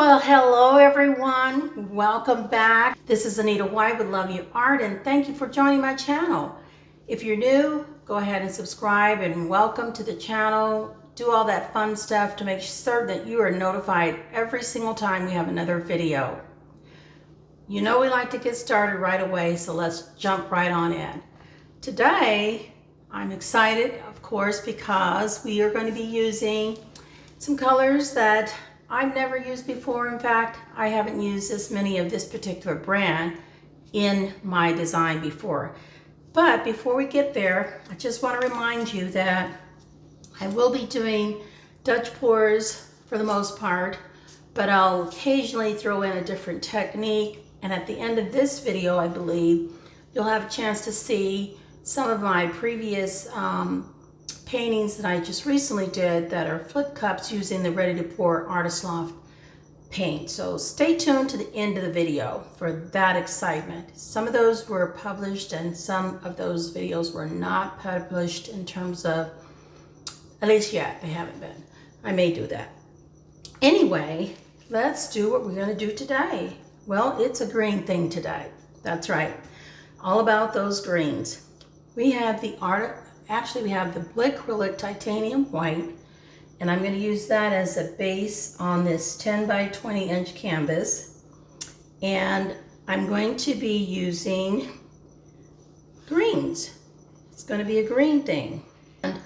Well, hello everyone. Welcome back. This is Anita White with Love You Art, and thank you for joining my channel. If you're new, go ahead and subscribe and welcome to the channel. Do all that fun stuff to make certain that you are notified every single time we have another video. You know we like to get started right away, so let's jump right on in. Today, I'm excited, of course, because we are going to be using some colors that I've never used before. In fact, I haven't used this many of this particular brand in my design before. But before we get there, I just want to remind you that I will be doing Dutch pours for the most part, but I'll occasionally throw in a different technique. And at the end of this video, I believe, you'll have a chance to see some of my previous paintings that I just recently did that are flip cups using the Ready to Pour Artist Loft paint. So stay tuned to the end of the video for that excitement. Some of those were published and some of those videos were not published in terms of, at least yet, they haven't been. I may do that. Anyway, let's do what we're going to do today. Well, it's a green thing today. That's right. All about those greens. We have the we have the Blickrylic Titanium White, and I'm going to use that as a base on this 10 by 20 inch canvas. And I'm going to be using greens. It's going to be a green thing. And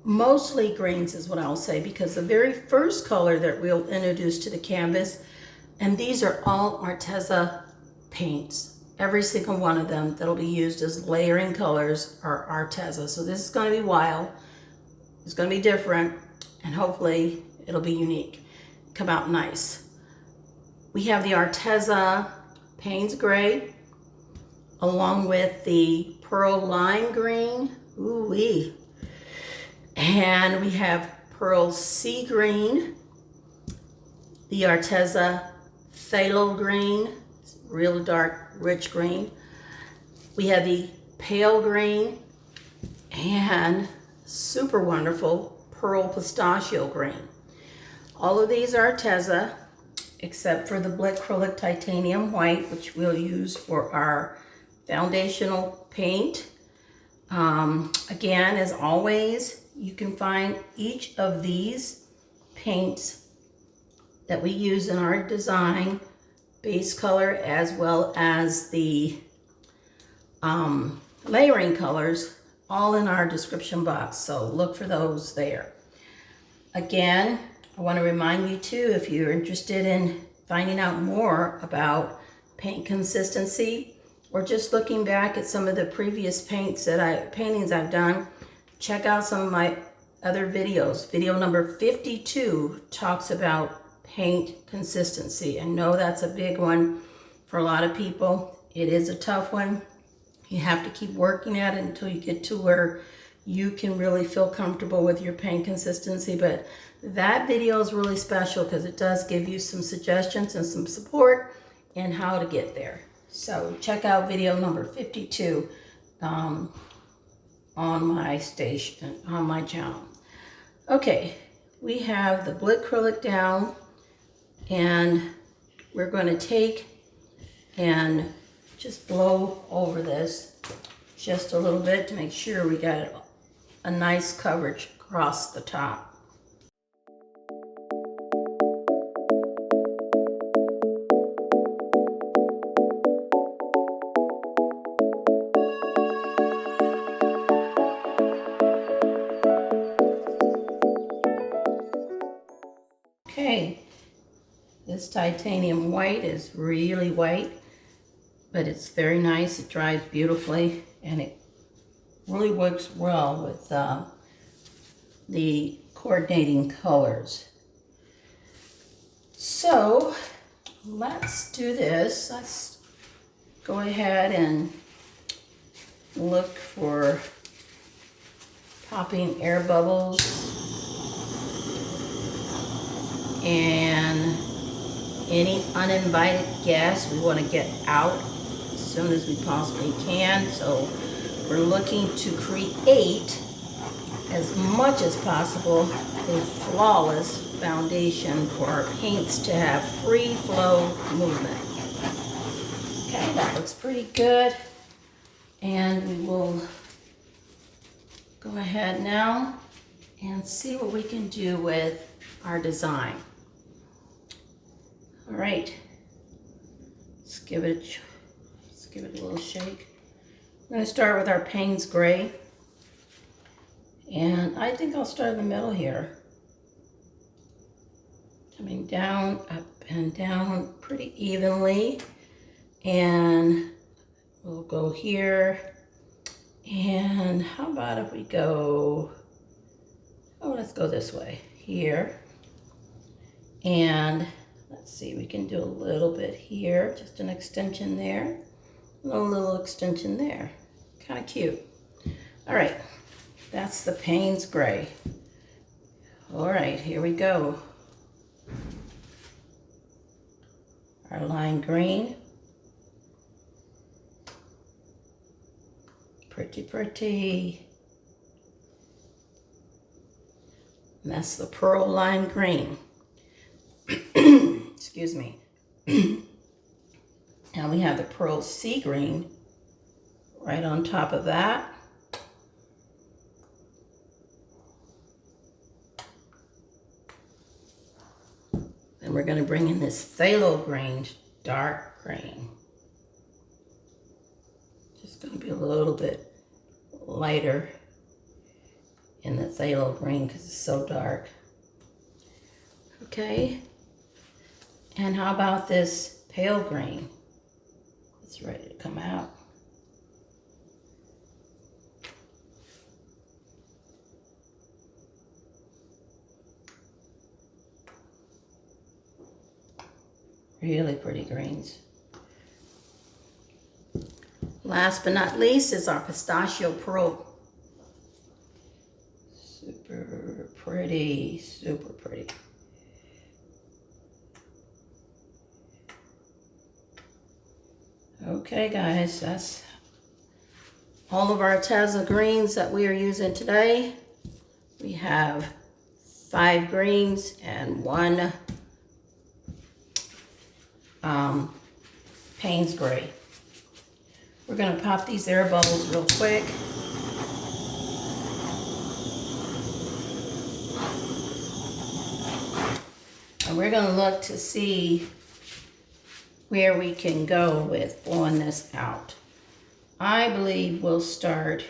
mostly greens is what I'll say, because the very first color that we'll introduce to the canvas, and these are all Arteza paints. Every single one of them that'll be used as layering colors are Arteza. So this is going to be wild. It's going to be different, and hopefully it'll be unique. Come out nice. We have the Arteza Paints Gray, along with the Pearl Lime Green. Ooh-wee. And we have Pearl Sea Green, the Arteza Phthalo Green, real dark, rich green. We have the pale green and super wonderful pearl pistachio green. All of these are Arteza, except for the Blickrylic Titanium White, which we'll use for our foundational paint. Again, as always, you can find each of these paints that we use in our design, base color, as well as the layering colors, all in our description box. So look for those there. Again, I want to remind you too, if you're interested in finding out more about paint consistency, or just looking back at some of the previous paintings I've done, check out some of my other videos. Video number 52 talks about paint consistency. I know that's a big one for a lot of people. It is a tough one. You have to keep working at it until you get to where you can really feel comfortable with your paint consistency. But that video is really special because it does give you some suggestions and some support in how to get there. So check out video number 52 on my channel. Okay, we have the Blickrylic down, and we're going to take and just blow over this just a little bit to make sure we got a nice coverage across the top. Okay. This titanium white is really white, but it's very nice. It dries beautifully, and it really works well with the coordinating colors. So let's do this. Let's go ahead and look for popping air bubbles and any uninvited guests we want to get out as soon as we possibly can. So we're looking to create as much as possible a flawless foundation for our paints to have free flow movement. Okay, that looks pretty good. And we will go ahead now and see what we can do with our design. All right, let's give it a little shake. I'm going to start with our Payne's Gray, and I think I'll start in the middle here, coming down, up and down pretty evenly, and we'll go here. And how about if we go, let's go this way here, and let's see, we can do a little bit here, just an extension there, a little extension there. Kind of cute. All right, that's the Payne's Gray. All right, here we go. Our lime green. Pretty, pretty. And that's the pearl lime green. Excuse me. Now we have the pearl sea green right on top of that. Then we're going to bring in this phthalo green, dark green. Just going to be a little bit lighter in the phthalo green because it's so dark. Okay. And how about this pale green? It's ready to come out. Really pretty greens. Last but not least is our Pistachio Pearl. Super pretty, super pretty. Okay guys, that's all of our Arteza greens that we are using today. We have 5 greens and 1 Payne's Gray. We're going to pop these air bubbles real quick. And we're going to look to see where we can go with blowing this out. I believe we'll start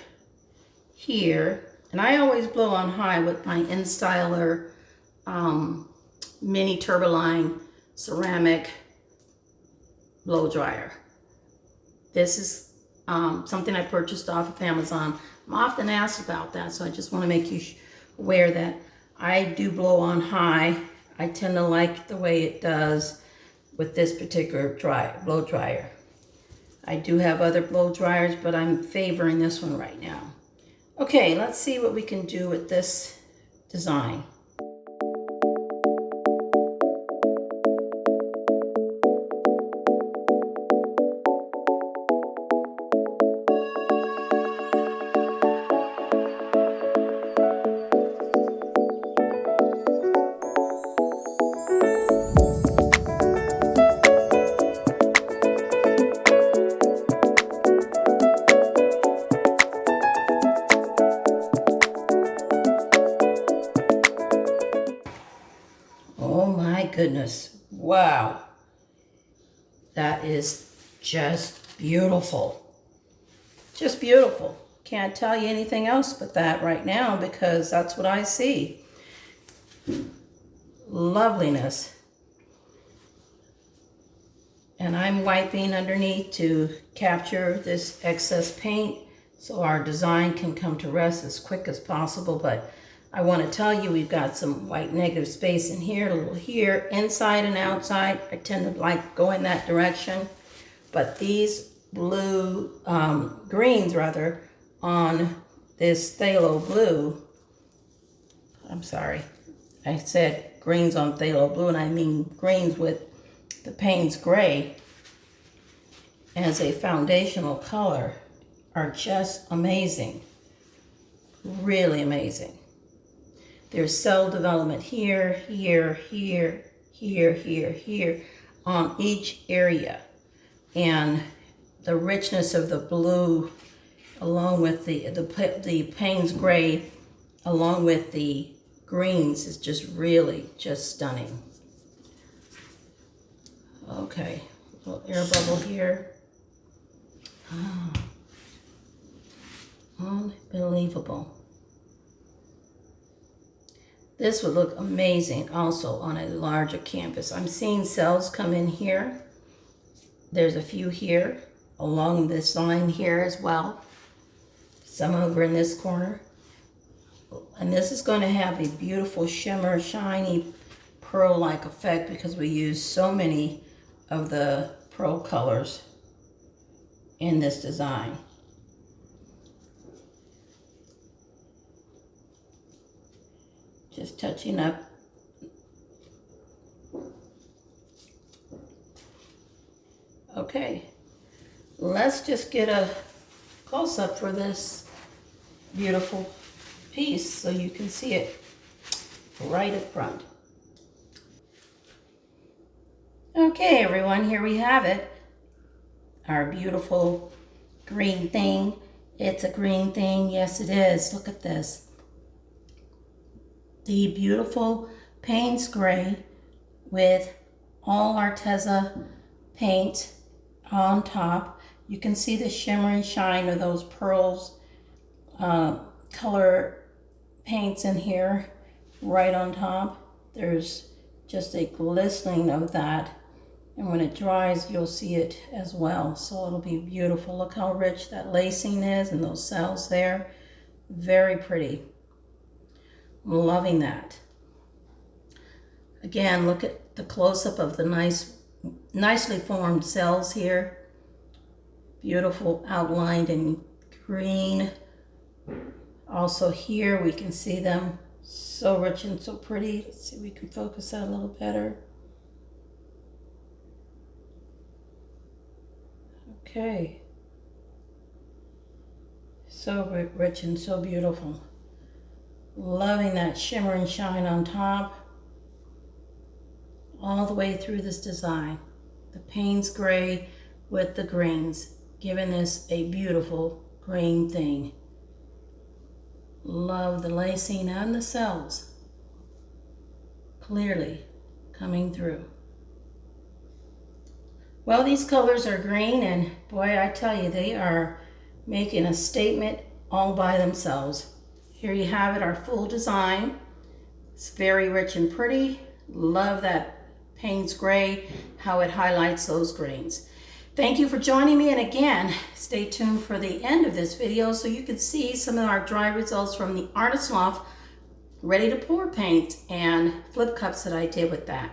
here. And I always blow on high with my InStyler mini Turboline ceramic blow dryer. This is something I purchased off of Amazon. I'm often asked about that, so I just want to make you aware that I do blow on high. I tend to like the way it does with this particular blow dryer. I do have other blow dryers, but I'm favoring this one right now. Okay, let's see what we can do with this design. Goodness, wow, that is just beautiful, just beautiful. Can't tell you anything else but that right now, because that's what I see. Loveliness. And I'm wiping underneath to capture this excess paint so our design can come to rest as quick as possible. But I want to tell you, we've got some white negative space in here, a little here, inside and outside. I tend to like go in that direction. But these blue, greens rather, on this phthalo blue, I'm sorry, I said greens on phthalo blue, and I mean greens with the Payne's Gray as a foundational color, are just amazing. Really amazing. There's cell development here, here, here, here, here, here on each area. And the richness of the blue along with the Payne's gray along with the greens is just really just stunning. Okay, little air bubble here. Oh, unbelievable. This would look amazing also on a larger canvas. I'm seeing cells come in here. There's a few here along this line here as well. Some over in this corner. And this is going to have a beautiful shimmer, shiny, pearl-like effect because we use so many of the pearl colors in this design. Just touching up. Okay, let's just get a close-up for this beautiful piece so you can see it right up front. Okay, everyone, here we have it. Our beautiful green thing. It's a green thing. Yes, it is. Look at this. The beautiful Payne's gray with all Arteza paint on top. You can see the shimmer and shine of those pearls color paints in here right on top. There's just a glistening of that, and when it dries you'll see it as well, so it'll be beautiful. Look how rich that lacing is and those cells there. Very pretty. I'm loving that. Again, look at the close-up of the nicely formed cells here. Beautiful outlined in green. Also here we can see them, so rich and so pretty. Let's see if we can focus that a little better. Okay. So rich and so beautiful. Loving that shimmer and shine on top. All the way through this design. The Payne's gray with the greens, giving this a beautiful green thing. Love the lacing and the cells clearly coming through. Well, these colors are green, and boy, I tell you, they are making a statement all by themselves. Here you have it, our full design. It's very rich and pretty. Love that Payne's gray, how it highlights those greens. Thank you for joining me, and again, stay tuned for the end of this video so you can see some of our dry results from the Artist Loft ready to pour paint and flip cups that I did with that.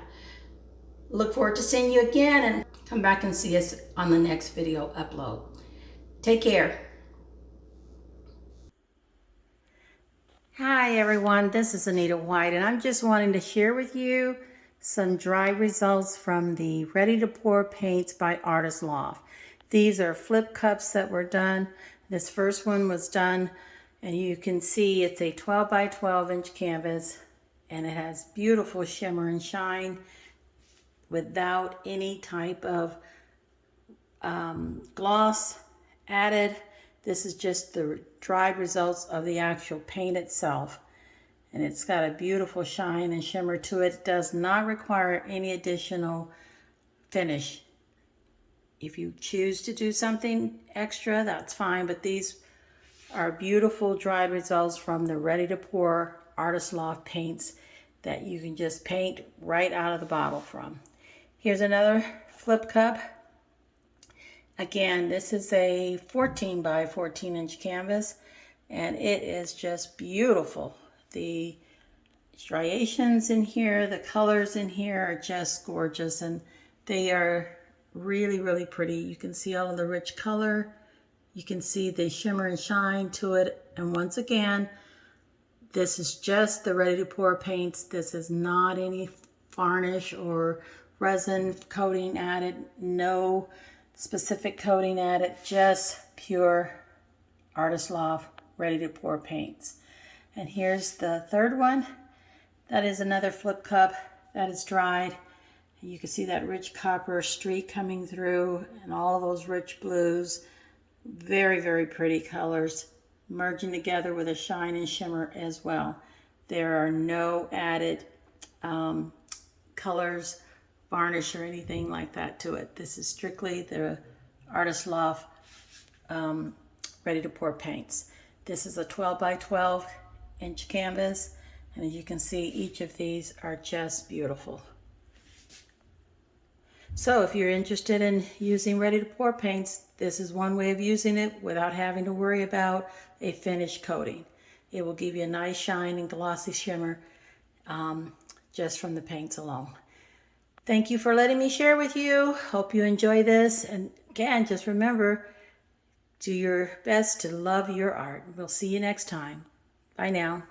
Look forward to seeing you again, and come back and see us on the next video upload. Take care. Hi everyone, this is Anita White, and I'm just wanting to share with you some dry results from the Ready to Pour Paints by Artist Loft. These are flip cups that were done. This first one was done, and you can see it's a 12 by 12 inch canvas, and it has beautiful shimmer and shine without any type of gloss added. This is just the dried results of the actual paint itself. And it's got a beautiful shine and shimmer to it. It does not require any additional finish. If you choose to do something extra, that's fine, but these are beautiful dried results from the Ready to Pour Artist Loft paints that you can just paint right out of the bottle from. Here's another flip cup. Again, this is a 14 by 14 inch canvas, and it is just beautiful. The striations in here, the colors in here are just gorgeous, and they are really, really pretty. You can see all of the rich color. You can see the shimmer and shine to it. And once again, this is just the Ready to Pour paints. This is not any varnish or resin coating added. No specific coating added. Just pure Artist Loft Ready to Pour paints. And here's the third one. That is another flip cup that is dried. And you can see that rich copper streak coming through and all of those rich blues. Very, very pretty colors merging together with a shine and shimmer as well. There are no added colors, varnish, or anything like that to it. This is strictly the Artist Loft ready to pour paints. This is a 12 by 12 inch canvas, and as you can see, each of these are just beautiful. So if you're interested in using ready to pour paints, this is one way of using it without having to worry about a finished coating. It will give you a nice shine and glossy shimmer just from the paints alone. Thank you for letting me share with you. Hope you enjoy this. And again, just remember, do your best to love your art. We'll see you next time. Bye now.